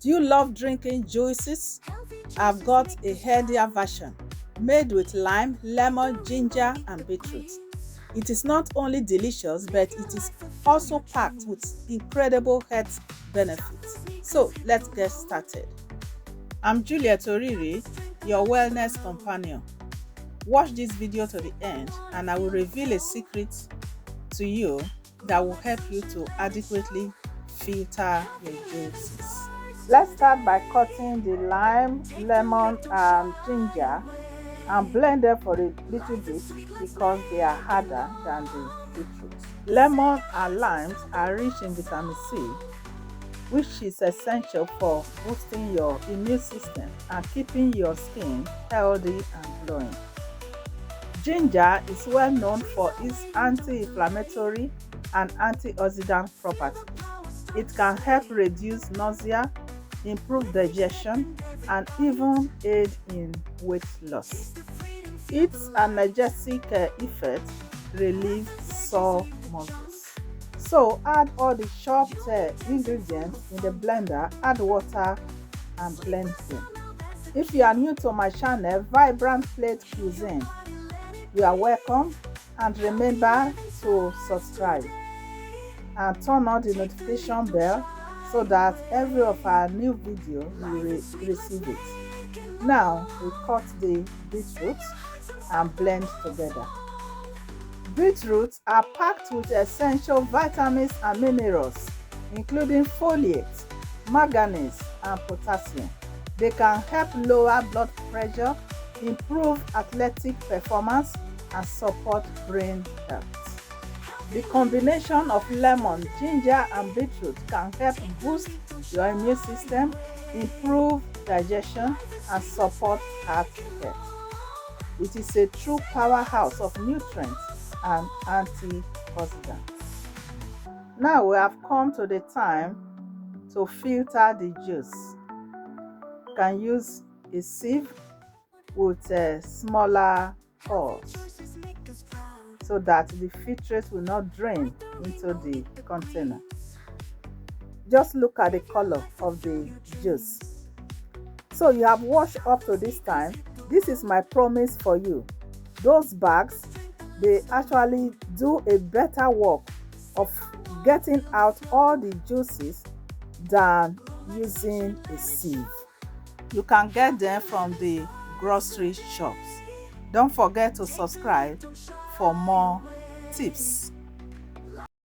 Do you love drinking juices? I've got a healthier version made with lime, lemon, ginger, and beetroot. It is not only delicious, but it is also packed with incredible health benefits. So let's get started. I'm Juliet Oriri, your wellness companion. Watch this video to the end and I will reveal a secret to you that will help you to adequately filter your juices. Let's start by cutting the lime, lemon, and ginger and blend them for a little bit because they are harder than the beetroot. Lemon and limes are rich in vitamin C, which is essential for boosting your immune system and keeping your skin healthy and glowing. Ginger is well known for its anti-inflammatory and antioxidant properties. It can help reduce nausea, improve digestion, and even aid in weight loss. Its analgesic effect relieves sore muscles. So add all the chopped ingredients in the blender, add water and blend them. If you are new to my channel, Vibrant Plate Cuisine, you are welcome, and remember to subscribe and turn on the notification bell so that every of our new video you will receive it. Now we cut the beetroot and blend together. Beetroots are packed with essential vitamins and minerals, including folate, manganese, and potassium. They can help lower blood pressure, improve athletic performance, and support brain health. The combination of lemon, ginger, and beetroot can help boost your immune system, improve digestion, and support heart health. It is a true powerhouse of nutrients and antioxidants. Now we have come to the time to filter the juice. You can use a sieve with smaller pores so that the filtrate will not drain into the container. Just look at the color of the juice. So you have washed up to this time. This is my promise for you. Those bags, they actually do a better work of getting out all the juices than using a sieve. You can get them from the grocery shops. Don't forget to subscribe for more tips.